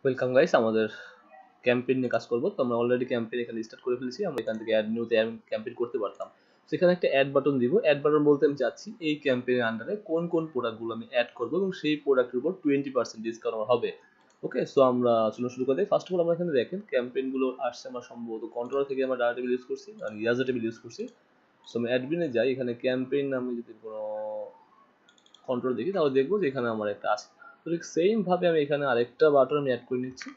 Welcome guys, আমাদের campaign নিয়ে কাজ করব। তো আমরা অলরেডি ক্যাম্পেইন এখানে স্টার্ট করে ফেলেছি। আমরা এখান থেকে অ্যাড নিউতে ক্যাম্পেইন করতে পারতাম। সেখানে একটা অ্যাড বাটন দিব। অ্যাড বাটন বলতে আমি চাচ্ছি এই ক্যাম্পেইনের আন্ডারে কোন কোন প্রোডাক্টগুলো আমি অ্যাড করব এবং সেই প্রোডাক্টের উপর 20% ডিসকাউন্ট আমার হবে। ওকে, সো আমরা চলুন শুরু করে দিই। ফার্স্ট অফ অল আমরা এখানে দেখেন ক্যাম্পেইনগুলো আসছে আমার সম্ভবত কন্ট্রোল থেকে আমরা ডাটা টেবিল ইউজ করছি আর ইয়াজার টেবিল ইউজ করছি। সো আমি অ্যাডমিনে যাই, এখানে ক্যাম্পেইন আমি যদি কোনো কন্ট্রোল দেখি তাহলে দেখবো যে এখানে আমার একটা আছে। তো ঠিক সেম ভাবে আমি এখানে আরেকটা বাটন আমি অ্যাড করে নিচ্ছি।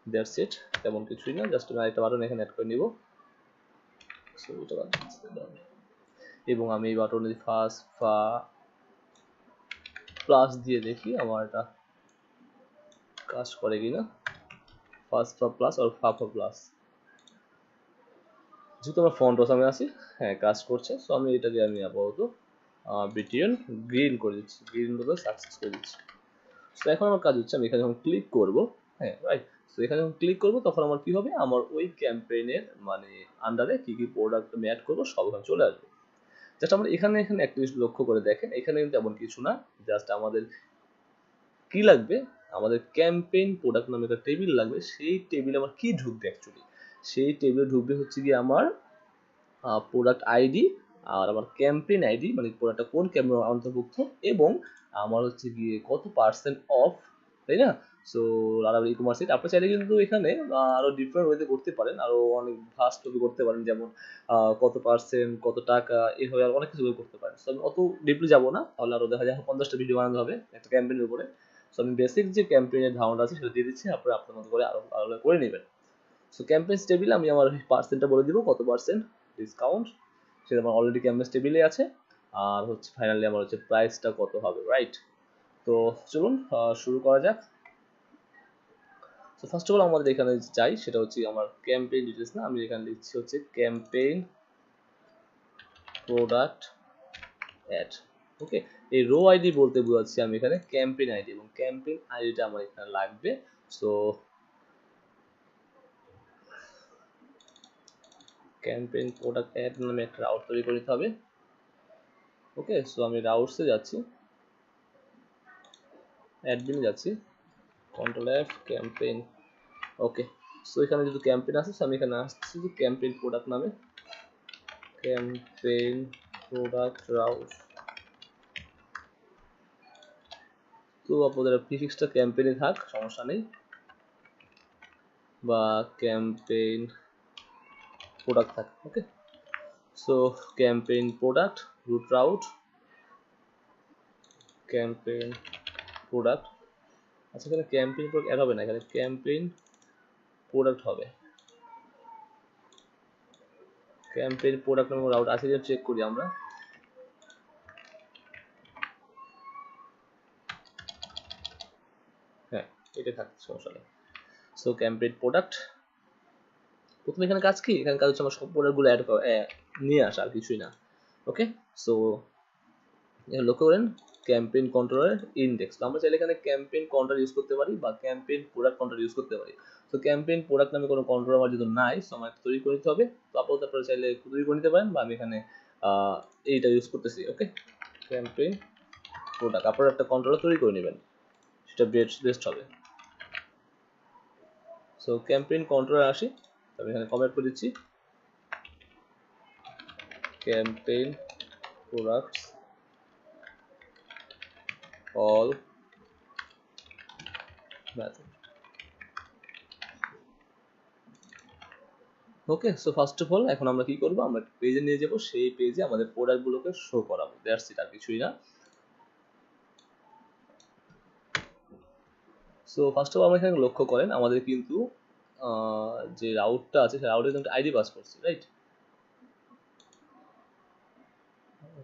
দ্যাটস ইট, তেমন কিছুই না, জাস্ট আমি আরেকটা বাটন এখানে অ্যাড করে নিব। এবং আমি এই বাটনে ফার্স্ট প্লাস দিয়ে দেখি আমার এটা কাজ করে কিনা। ফার্স্ট প্লাস আর প্লাস, যেহেতু আমার ফন্ট আমি আছি, হ্যাঁ কাজ করছে। সো আমি এটাকে আমি আপাতত বিটিএন গ্রিন করে দিচ্ছি, গ্রিন বলে সাকসেস করে দিচ্ছি। তো এখন আমার কাজ হচ্ছে আমি এখানে যখন ক্লিক করব, হ্যাঁ রাইট, তো এখানে যখন ক্লিক করব তখন আমার কি হবে, আমার ওই ক্যাম্পেইনের মানে আন্ডারে কি কি প্রোডাক্ট আমি অ্যাড করবো সব এখানে চলে আসবে। জাস্ট আমরা এখানে একটা জিনিস লক্ষ্য করে দেখেন, এখানে কিন্তু এমন কিছু না। জাস্ট আমাদের কি লাগবে, আমাদের ক্যাম্পেইন প্রোডাক্ট নামে একটা টেবিল লাগবে। সেই টেবিলে আমার কি ঢুকবে অ্যাকচুয়ালি, সেই টেবিলে ঢুকবে হচ্ছে কি আমার প্রোডাক্ট আইডি আর আমার ক্যাম্পেইন আইডি, মানে প্রোডাক্টটা কোন ক্যাম্পেইন অন্তর্ভুক্ত এবং আমার হচ্ছে গিয়ে কত পার্সেন্ট অফ, তাই না? সো লারাবেল ই কমার্স সাইট আপনি চাইলে কিন্তু এখানে আরো ডিফারেন্ট ওয়েতে করতে পারেন, আরো অনেক ভাস্ট ভাবে করতে পারেন, যেমন কত পার্সেন্ট, কত টাকা, এভাবে আর অনেক কিছু করতে পারেন। সো আমি অত ডিপলি যাবো না, তাহলে আরো দেখা যায় 50টা ভিডিও বানাতে হবে একটা ক্যাম্পেইনের উপরে। সো আমি বেসিক যে ক্যাম্পেইনের ধারণা আছে সেটা দিয়ে দিচ্ছি, আপনারা আপনার মতো করে আরো আরো করে নেবেন। সো ক্যাম্পেইন টেবিলে আমি আমার পার্সেন্টটা বলে দিব, কত পার্সেন্ট ডিসকাউন্ট, সেটা আমার অলরেডি ক্যাম্পেইন টেবিলে আছে। আর হচ্ছে ফাইনালি আমার হচ্ছে প্রাইসটা কত হবে, রাইট? তো চলুন শুরু করা যাক। তো ফার্স্ট অফ অল আমাদের এখানে যাই, সেটা হচ্ছে আমার ক্যাম্পেইন ডিটেলস, না আমি এখানে লিখছি হচ্ছে ক্যাম্পেইন প্রোডাক্ট অ্যাড। ওকে, এই রো আইডি বলতে বোঝাচ্ছি আমি এখানে ক্যাম্পেইন আইডি, এবং ক্যাম্পেইন আইডিটা আমার এখানে লাগবে। সো ক্যাম্পেইন প্রোডাক্ট অ্যাড নামে একটা রাউট তৈরি করে নিতে হবে। ওকে, সো আমি রাউটসে যাচ্ছি, অ্যাডমিনে যাচ্ছি, control F campaign. Okay, so এখানে যদি ক্যাম্পেইন আসে, আমি এখানে আসছি যে ক্যাম্পেইন প্রোডাক্ট নামে, ক্যাম্পেইন প্রোডাক্ট রাউট। তো আপনাদের প্রিফিক্সটা ক্যাম্পেইনে থাক, সমস্যা নেই, বা ক্যাম্পেইন প্রোডাক্ট থাক। Okay, so campaign product root route campaign product. আচ্ছা, এখানে ক্যাম্পেইন প্রোডাক্ট অ্যাড হবে না, এখানে ক্যাম্পেইন প্রোডাক্ট হবে। ক্যাম্পেইন প্রোডাক্ট নামে রাউট আছে যে চেক করি আমরা। হ্যাঁ, এটা থাকছে, সমস্যা নেই। সো ক্যাম্পেইন প্রোডাক্ট, প্রথমে এখানে কাজ কি, এখানে কাজ হচ্ছে আমার সব প্রোডাক্টগুলো অ্যাড নিয়ে আসা, আর কিছুই না। ওকে, সো এখানে লক্ষ্য করেন ক্যাম্পেইন কন্ট্রোলার ইন্ডেক্স। তো আমরা চাইলে এখানে ক্যাম্পেইন কন্ট্রোলার ইউজ করতে পারি বা ক্যাম্পেইন প্রোডাক্ট কন্ট্রোলার ইউজ করতে পারি। তো ক্যাম্পেইন প্রোডাক্ট নামে কোনো কন্ট্রোলার আমার যদি নাই, সো আমার তৈরি করে নিতে হবে। তো আপাতত আপনারা চাইলে তৈরি করে নিতে পারেন, বা আমি এখানে এইটা ইউজ করতেছি। ওকে, ক্যাম্পেইন প্রোডাক্ট, আপনারা একটা কন্ট্রোলার তৈরি করে নেবেন, সেটা বেস্ট হবে। সো ক্যাম্পেইন কন্ট্রোলার আসি, আমি এখানে কমেন্ট করে দিচ্ছি campaign products all method। Okay, so first of all এখন আমরা কি করব, আমরা পেজে নিয়ে যাব, সেই পেজে আমাদের প্রোডাক্টগুলোকে শো করাবো, দ্যাটস ইট, আর কিছুই না। সো ফার্স্ট অফ অল আমরা এখানে লক্ষ্য করেন আমাদের কিন্তু যে রাউটটা আছে সেই রাউটে কিন্তু আইডি পাস করছি, রাইট?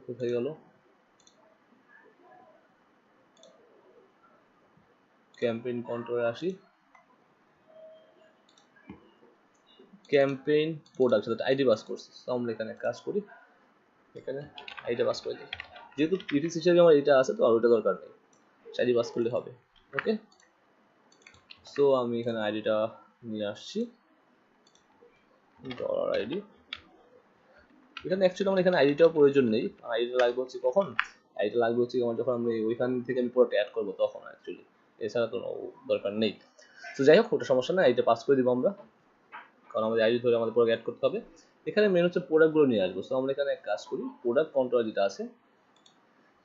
কোথায় গেল, ক্যাম্পেইন কন্ট্রোলে আসি, ক্যাম্পেইন প্রোডাক্ট সাথে আইডি পাস করছি। সো আমরা এখানে কাজ করি, এখানে আইডি পাস করে দিই, যেহেতু প্রিফিক্স হিসেবে আমার এটা আছে তো আর ওইটা দরকার নেই, আইডি পাস করলে হবে। ওকে, সো আমি এখানে আইডিটা নিয়ে আসছি, ডলার আইডি। এখানে অ্যাকচুয়ালি আমার এখানে আইডিটাও প্রয়োজন নেই, আইডিটা লাগবে হচ্ছে কখন, আইডিটা লাগবে হচ্ছে আমার যখন আমি ওইখান থেকে আমি পুরোটা অ্যাড করবো তখন অ্যাকচুয়ালি এছাড়া কোনো দরকার নেই। তো যাই হোক, ওটা সমস্যা না, এটা পাস করে দিব আমরা, কারণ আমাদের আইডি ধরে আমাদের প্রোডাক্ট অ্যাড করতে হবে। এখানে মেন হচ্ছে প্রোডাক্টগুলো নিয়ে আসবো। সো আমরা এখানে এক কাজ করি, প্রোডাক্ট কন্ট্রোলার যেটা আছে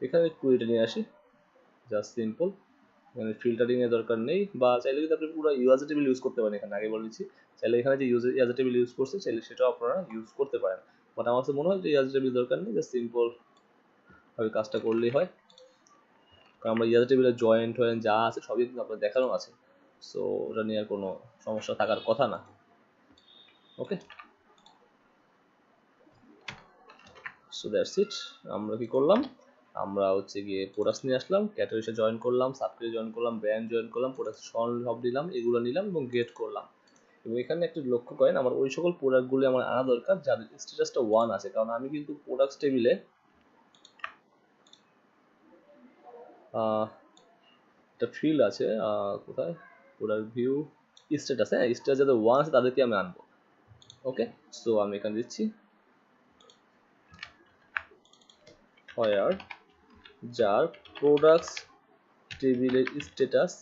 এখানে একটু এটা নিয়ে আসি, জাস্ট সিম্পল। এখানে ফিল্টারিং এর দরকার নেই, বা চাইলে যদি আপনি পুরো ইউআরএল টেবিল ইউজ করতে পারেন, এখানে আগে বলে দিচ্ছি, চাইলে এখানে যে ইউআরএল টেবিল ইউজ করছে চাইলে সেটাও আপনারা ইউজ করতে পারেন। বাট আমার কাছে মনে হয় যে ইউআরএল টেবিল দরকার নেই, জাস্ট সিম্পল ভাবে কাজটা করলেই হয়, কারণ আমরা ইউআরএল টেবিলের জয়েন্ট যা আছে সবই কিন্তু আপনার দেখানো আছে। সো ওটা নিয়ে আর কোনো সমস্যা থাকার কথা না। ওকে, সো দ্যাটস ইট। আমরা কি করলাম, আমরা হচ্ছে গিয়ে প্রোডাক্টস নিয়ে আসলাম, ক্যাটাগরিতে জয়েন করলাম, সাবক্যাটাগরি জয়েন করলাম, ব্র্যান্ড জয়েন করলাম, প্রোডাক্ট সব দিলাম, এগুলো নিলাম এবং গেট করলাম। এবং এখানে একটু লক্ষ্য করেন, আমার ওই সকল প্রোডাক্টগুলো আমার আনা দরকার যাদের স্ট্যাটাসটা 1 আছে, কারণ আমি কিন্তু প্রোডাক্টস টেবিলে একটা ফিল্ড আছে, কোথায়, প্রোডাক্ট ভিউ স্ট্যাটাস, হ্যাঁ স্ট্যাটাস যাদের 1 আছে তাদেরকে আমি আনবো। ওকে, সো আমি এখানে দিচ্ছি হোয়ার যার প্রোডাক্টস টেবিলের স্ট্যাটাস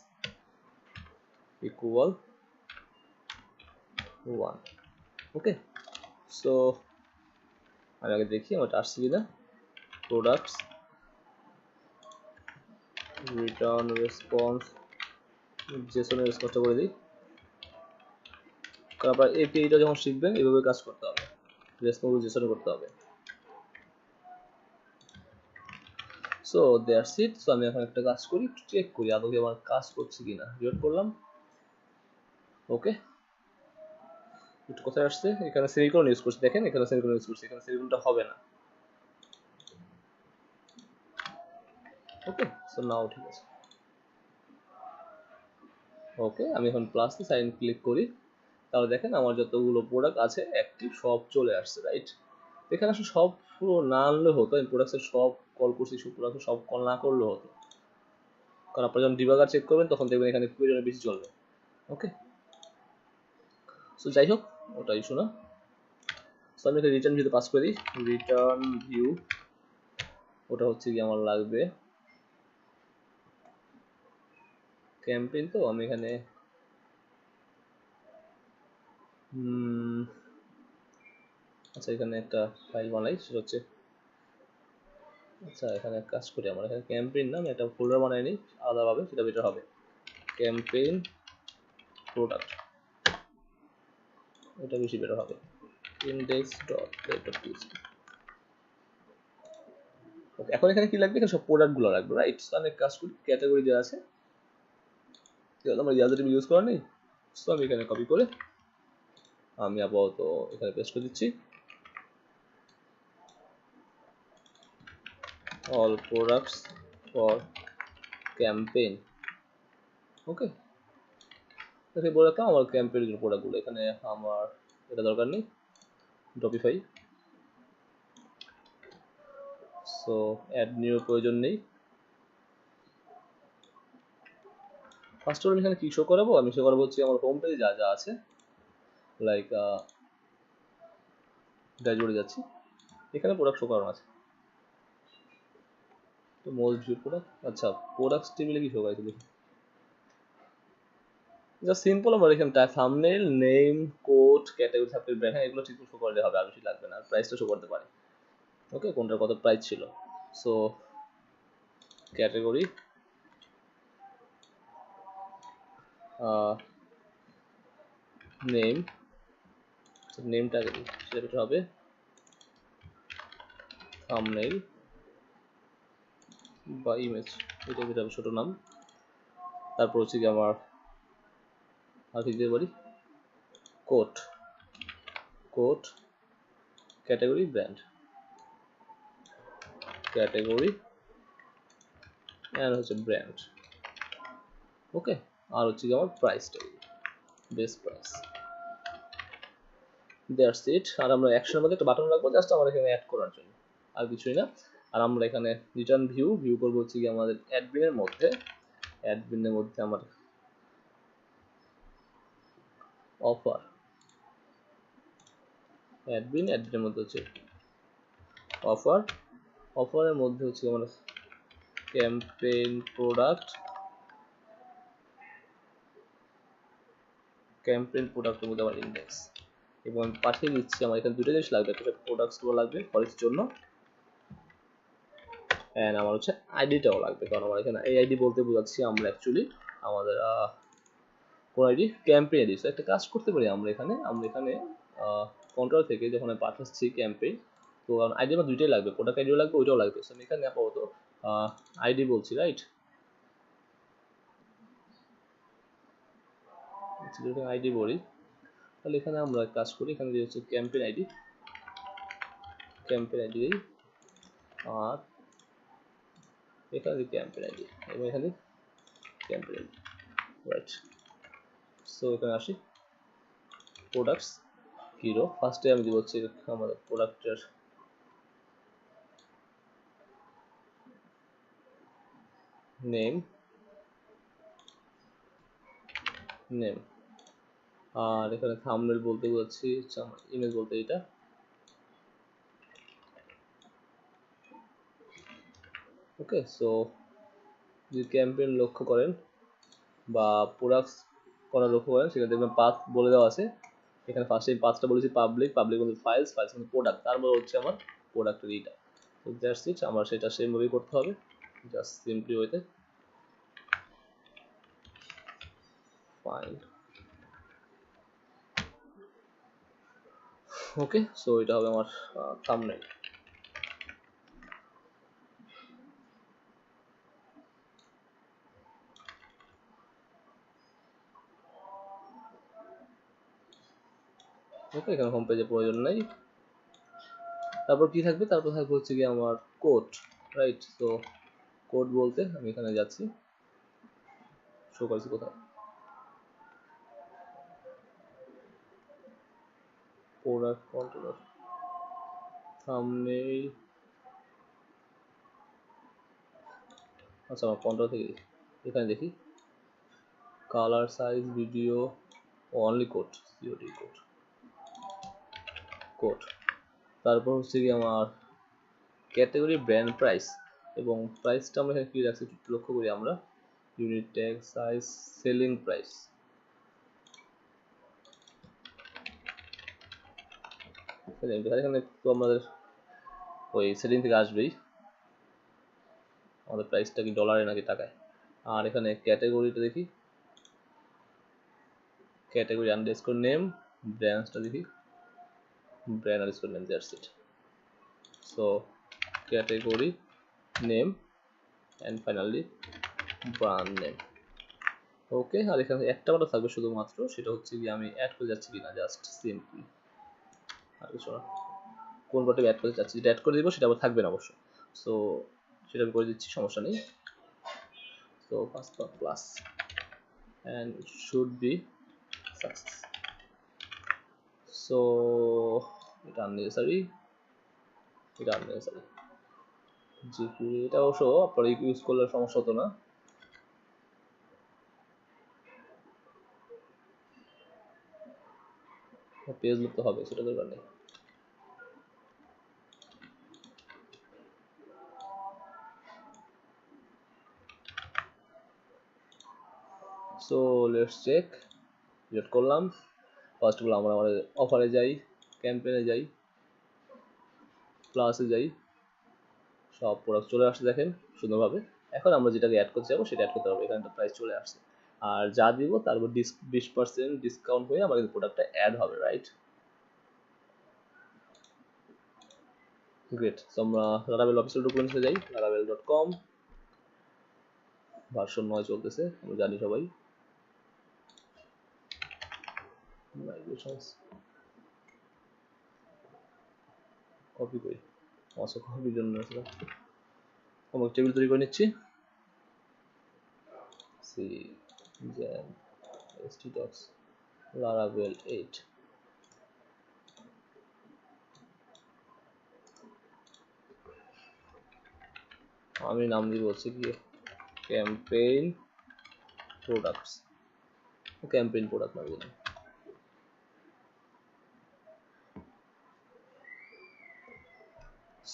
ইকুয়াল 1। ওকে, সো আমি আগে দেখি আমারটা আসছে কিনা। প্রোডাক্টস রিটার্ন রেসপন্স জেসনের রেসপন্সটা করে দিই, কারণ আপনার এপিআইটা যখন শিখবেন এইভাবে কাজ করতে হবে, রেসপন্স জেসনে করতে হবে। So that's it. সো আমি এখন একটা কাজ করি, চেক করি আদৌ কি আমার কাজ করছে কিনা। রিলোড করলাম। ওকে, একটু কোথায় আসছে, এখানে সেমিকোলন ইউজ করছি, দেখেন এখানে সেমিকোলন ইউজ করছি, এখানে সেমিকোলনটা হবে না। ওকে, সো নাও ঠিক আছে। ওকে, আমি এখন প্লাস সাইন ক্লিক করি, তাহলে দেখেন আমার যতগুলো প্রোডাক্ট আছে অ্যাক্টিভ সব চলে আসছে, রাইট। এখানে আসলে সব পুরো না আনলেও হতো, আমি প্রোডাক্টের সব কল করছি, সব প্রোডাক্ট সব কল না করলেও হতো, কারণ আপনারা যখন ডিবাগার চেক করবেন তখন দেখবেন এখানে প্রয়োজনে বেশি চলবে। ওকে, সো যাই হোক ওটা ইস্যু না। সো আমি একটা রিটার্ন ভিউতে পাস করি, রিটার্ন ভিউ ওটা হচ্ছে কি আমার লাগবে ক্যাম্পেইন, তো আমি এখানে আচ্ছা এখানে একটা ফাইল বানাই, সেটা হচ্ছে, আচ্ছা এখানে কাজ করি, আমার এখানে ক্যাম্পেইন না, আমি একটা ফোল্ডার বানাই নিই আলাদাভাবে, সেটা বেটার হবে। ক্যাম্পেইন প্রোডাক্ট, এটা বেশি বেটার হবে। index.php। ওকে, এখন এখানে কি লাগবে, এখানে সব প্রোডাক্টগুলো লাগবে, রাইট। সো আমি কাজ করি, ক্যাটাগরি দেওয়া আছে, আমার ইয়াজার টেবিল ইউজ করা নেই, সো আমি এখানে কপি করে আমি আপাতত এখানে পেস্ট করে দিচ্ছি, অল প্রোডাক্টস ফর ক্যাম্পেইন। ওকে, এখানে বলে রাখলাম আমার ক্যাম্পেইনের প্রোডাক্টগুলো, এখানে আমার এটা দরকার নেই, ড্রপিফাই, সো অ্যাড নিউ প্রয়োজন নেই। ফার্স্ট অফ অল এখানে কি শো করাবো, আমি শো করাবো হচ্ছে আমার হোম পেজে যা যা আছে, লাইক ড্যাশবোর্ডে যাচ্ছি, এখানে প্রোডাক্ট শো করানো আছে, তো মোস্ট ভিউড প্রোডাক্ট, আচ্ছা প্রোডাক্টস টেবিলে কি শো করাইছে দেখি, জাস্ট সিম্পল আমরা এখানে thumbnail, name, code, category, subject, brand, এগুলো ঠিক শো করলে হবে, আর বেশি লাগবে না, আর প্রাইসটা শো করতে পারি। ওকে, কোনটার কত প্রাইস ছিল, সো ক্যাটাগরি নেম, নেমটা সেটা হবে থাম্বনেল বা ইমেজ, এটা যেটা ছোট নাম, তারপর হচ্ছে কি আমার আর কি দিতে পারি, code, code category brand, category and হচ্ছে ব্র্যান্ড। ওকে, আর হচ্ছে কি আমার প্রাইসটা, বেস্ট প্রাইস, দ্যাটস ইট। আর আমরা অ্যাকশনের মধ্যে একটা বাটন রাখবো জাস্ট আমার এখানে অ্যাড করার জন্য, আর কিছুই না। আর আমরা এখানে রিটার্ন ভিউ করবো হচ্ছে কি আমাদের অ্যাডমিনের মধ্যে, অ্যাডমিনের মধ্যে আমার অফার, অ্যাডমিনের মধ্যে হচ্ছে অফার, অফারের মধ্যে হচ্ছে আমার ক্যাম্পেইন প্রোডাক্ট ক্যাম্পেইন প্রোডাক্টের মধ্যে আমার ইন্ডেক্স, এবং আমি পাঠিয়ে দিচ্ছি। আমার এখানে দুটো জিনিস লাগবে, একটা প্রোডাক্টসগুলো লাগবে ফরের জন্য, অ্যান্ড আমার হচ্ছে আইডিটাও লাগবে, কারণ আমার এখানে এই আইডি বলতে বোঝাচ্ছি আমরা অ্যাকচুয়ালি আমাদের কোন আইডি, ক্যাম্পেইন আইডি। সো একটা কাজ করতে পারি আমরা এখানে কন্ট্রোল থেকে যখন আমি পাঠাচ্ছি ক্যাম্পেইন, তো আইডি আমার দুইটাই লাগবে, প্রোডাক্ট আইডিও লাগবে, ওইটাও লাগবে। সো আমি এখানে আপাতত আইডি বলছি, রাইট? আইডি বলি, তাহলে এখানে আমরা কাজ করি, এখানে দিয়ে হচ্ছে ক্যাম্পেইন আইডি দিই, আর এখানে ক্যাম্পেইন আইডি, এবং এখানে ক্যাম্পেইন আইডি, রাইট? সো এখানে আসি প্রোডাক্টস হিরো, ফার্স্টে আমি দিব হচ্ছে আমাদের প্রোডাক্টের নেম, আর এখানে থাম্বনেল বলতে বোঝাচ্ছি ইমেজ বলতে এটা, ওকে। সো যদি ক্যাম্পেইন লক্ষ্য করেন বা প্রোডাক্টস করা লক্ষ্য করেন, সেখানে দেখবেন পাথ বলে দেওয়া আছে। এখানে ফার্স্টে আমি পাথটা বলেছি পাবলিক মধ্যে ফাইলস মধ্যে প্রোডাক্ট, তারপর হচ্ছে আমার প্রোডাক্টের এইটা। তো দ্যাটস ইট, আমার সেটা সেমভাবেই করতে হবে, জাস্ট সিম্পলি ওয়েতে ফাইন্ড, ওকে। সো এটা হবে আমার থাম্বনেল। ওকে, এখানে হোম পেজের প্রয়োজন নাই। তারপর কি থাকবে? তারপর থাকবে হচ্ছে কি আমার কোড, রাইট? তো কোড বলতে আমি এখানে যাচ্ছি, শো করছি কোথায়, প্রোডাক্ট কন্ট্রোলার, থাম্বনেল, আচ্ছা আমার কন্ট্রোল থেকে এখানে দেখি colour, size, video, only code, COD code. তারপর হচ্ছে কি আমার ক্যাটাগরি, ব্র্যান্ড, প্রাইস, এবং প্রাইসটা আমরা এখানে কি রাখছি একটু লক্ষ্য করি আমরা, unit tag, size, selling price. এখানে তো আমাদের ওই সেলিং থেকে আসবেই, আমাদের প্রাইসটা কি ডলারে নাকি টাকায়। আর এখানে ক্যাটাগরিটা দেখি, ক্যাটাগরি আন্ডারস্কোর নেম, ব্র্যান্ডসটা দেখি brand underscore name, that's it. So category name and finally brand name, okay. আর এখানে একটা কথা থাকবে শুধুমাত্র, সেটা হচ্ছে কি আমি অ্যাড করে যাচ্ছি কিনা, জাস্ট সিম্পলি, আর কিছু না। কোন বাটে অ্যাড করতে চাচ্ছি, যেটা অ্যাড করে দিব সেটা আবার থাকবে না অবশ্য। সো সেটা আমি করে দিচ্ছি, সমস্যা নেই। So password plus and it should be success. So এটা unnecessary, জিপি, এটা অবশ্য আপনারা ইউজ করলে সমস্যা হতো না। পেজ লুক তো হবে, সেটা দরকার নেই। সো লেটস চেক, সিলেক্ট করলাম। ফার্স্ট অফ অল আমরা আমাদের অফারে যাই, ক্যাম্পেইনে যাই, প্লাসে যাই, সব প্রোডাক্ট চলে আসছে দেখেন সুন্দরভাবে। এখন আমরা যেটাকে অ্যাড করতে যাবো সেটা অ্যাড করতে হবে, এখানে একটা প্রাইস চলে আসছে, আর যা দিব তার উপর 20% ডিসকাউন্ট হয়ে আমার কিন্তু প্রোডাক্টটা অ্যাড হবে, রাইট? গ্রেট। সো আমরা লারাভেল অফিসিয়াল ডকুমেন্টসে যাই, laravel.com, ভার্সন 9 চলতেছে, আমরা জানি সবাই। মাইগ্রেশনস কপি করি, আচ্ছা কপির জন্য আমরা টেবিল তৈরি করে নিচ্ছি। সি জ্যাম htdocs laravel 8, আমি নাম দিব হচ্ছে কি ক্যাম্পেইন প্রোডাক্টস, ক্যাম্পেইন প্রোডাক্ট নাম দিলাম।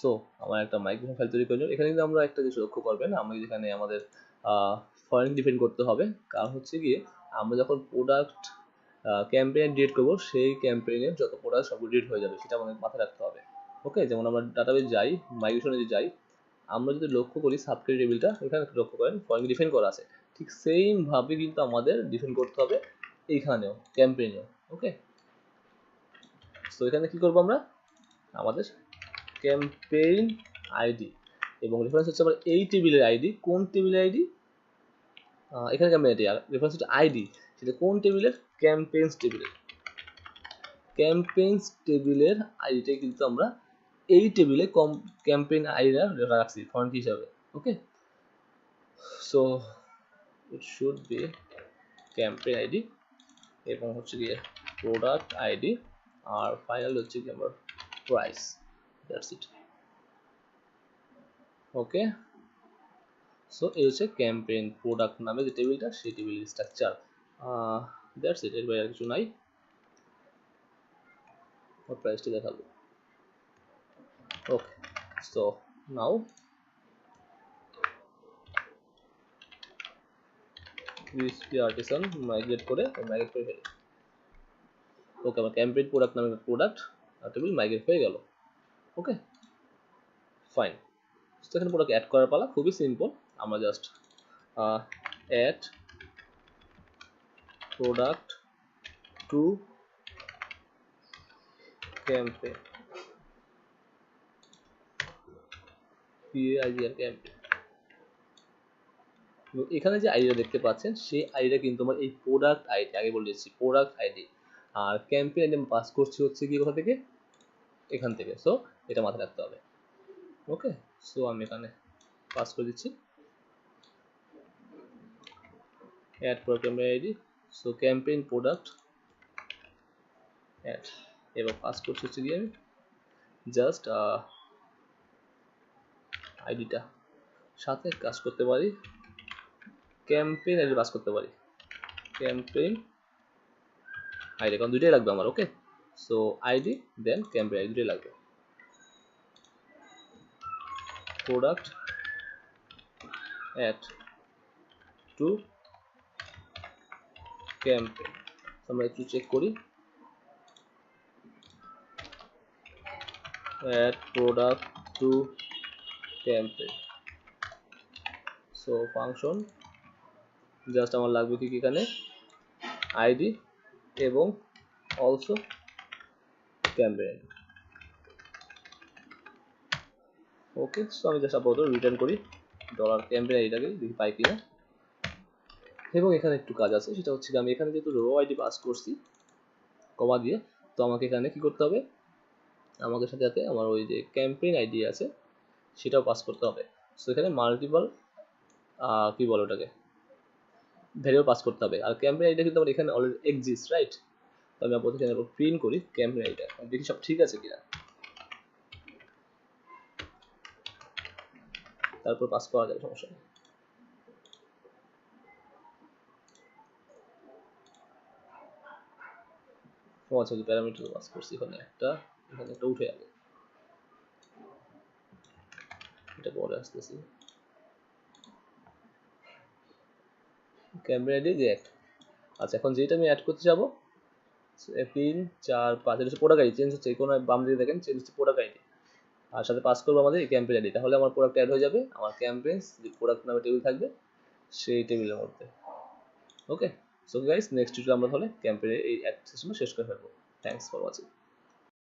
সো আমার একটা মাইগ্রেশন ফাইল তৈরি করে নিলাম। এখানে কিন্তু আমরা একটা জিনিস লক্ষ্য করবেন, আমরা যেখানে আমাদের ফরেন ডিফাইন করতে হবে, কারণ হচ্ছে গিয়ে আমরা যখন প্রোডাক্ট ক্যাম্পেইন ডিলিট করবো সেই ক্যাম্পেইনের যত প্রোডাক্ট সব ডিলিট হয়ে যাবে, সেটা আমাদের মাথায় রাখতে হবে। ওকে, যেমন আমরা ডাটাবেস যাই, মাইগ্রেশনে যে যাই, আমরা যদি লক্ষ্য করি সাবক্যারি টেবিলটা এখানে লক্ষ্য করেন ফরেন ডিফাইন করা আছে, ঠিক সেম ভাবে কিন্তু আমাদের ডিফাইন করতে হবে এইখানেও ক্যাম্পেইনেও। ওকে, তো এখানে কি করবো আমরা, আমাদের ক্যাম্পেইন আইডি এবং রেফারেন্স হচ্ছে আমার এই টেবিলের আইডি, কোন টেবিলের আইডি, এখানে ক্যাম্পেইন আইডি, আর রেফারেন্স হচ্ছে আইডি, সেটা কোন টেবিলের, ক্যাম্পেইনস টেবিলের। ক্যাম্পেইনস টেবিলের আইডিটাই কিন্তু আমরা এই টেবিলে ক্যাম্পেইন আইডিটা রাখছি ফন্ট হিসাবে। Okay, so it should be campaign ID এবং হচ্ছে গিয়ে প্রোডাক্ট আইডি, আর ফাইনাল হচ্ছে কি আমার price, that's it. Okay, so এই হচ্ছে ক্যাম্পেইন প্রোডাক্ট নামে যে টেবিলটা, সেই টেবিলের স্ট্রাকচার। দ্যাটস ইট, এর বাইরে আর কিছু নাই। প্রাইসটি দেখাবো। Okay, so now crispy artisan migrate করে ফেলি। ওকে, আমার ক্যাম্পেইন প্রোডাক্ট নামে প্রোডাক্ট টেবিল মাইগ্রেট হয়ে গেল। Okay, fine. তো এখানে প্রোডাক্ট অ্যাড করার পালা, খুবই সিম্পল। আমরা just add product to campaign, campaign, এখানে যে আইডিটা দেখতে পাচ্ছেন সেই আইডিটা কিন্তু আমার এই প্রোডাক্ট আইডি, আগে বলে দিচ্ছি প্রোডাক্ট আইডি, আর ক্যাম্পেইন আইডি আমি পাস করছি হচ্ছে কি কোথা থেকে, এখান থেকে। সো এটা মাথায় রাখতে হবে। ওকে, সো আমি এখানে পাস করে দিচ্ছি add product ID, so campaign product add, এবার পাস করছি হচ্ছে গিয়ে আমি জাস্ট আইডিটা, সাথে কাজ করতে পারি ক্যাম্পেইন আইডি পাস করতে পারি, ক্যাম্পেইন আইডি, কারণ দুইটাই লাগবে আমার। ওকে, সো আইডি দেন ক্যাম্পেইন আইডি দুটোই লাগবে। প্রোডাক্ট অ্যাড টু ক্যাম্পেইন, আমরা একটু চেক করি, add product to campaign. So function just আমার লাগবে কি এখানে আইডি এবং অলসো ক্যাম্পেইন। ওকে, সো আমি জাস্ট আপাতত রিটার্ন করি ডলার ক্যাম্পেইন আইডিটাকে, দেখি পাই কিনা। এবং এখানে একটু কাজ আছে, সেটা হচ্ছে আমি এখানে যেহেতু রো আইডি পাস করছি কমা দিয়ে, তো আমাকে এখানে কি করতে হবে, আমাকে সাথে সাথে আমার ওই যে ক্যাম্পেইন আইডি আছে সেটাও পাস করতে হবে। সো এখানে মাল্টিপল কি বলে ওটাকে, ভ্যারিয়েবল পাস করতে হবে। আর ক্যাম্পেইন আইডিটা কিন্তু আমার এখানে অলরেডি এক্সিস্ট, রাইট? তো আমি আপাতত এখানে প্রিন্ট করি ক্যাম্পেইন আইডিটা, দেখি সব ঠিক আছে কিনা, তারপর পাস করা যাবে, সমস্যা নেই। ও আচ্ছা, যে প্যারামিটার পাস করছি এখানে একটা, এখানে একটা উঠে যাবে, এটা পরে আসতেছি। ক্যাম্পেইন আইডি যে একটা, আচ্ছা এখন যেটা আমি অ্যাড করতে যাবো 3 4 5, এটা হচ্ছে প্রোডাক্ট আইডি, চেঞ্জ হচ্ছে কোনো বাম দিকে দেখেন, চেঞ্জ হচ্ছে প্রোডাক্ট আইডি, আর সাথে পাস করবো আমাদের ক্যাম্পেইন আইডি, তাহলে আমার প্রোডাক্ট অ্যাড হয়ে যাবে আমার ক্যাম্পেইনস যে প্রোডাক্ট নামে টেবিল থাকবে সেই টেবিলের মধ্যে। ওকে, সো গাইস নেক্সট টিউটোরিয়ালে আমরা তাহলে ক্যাম্পেইনের এই অ্যাড সেশনটা শেষ করে ফেলবো। Thanks for watching.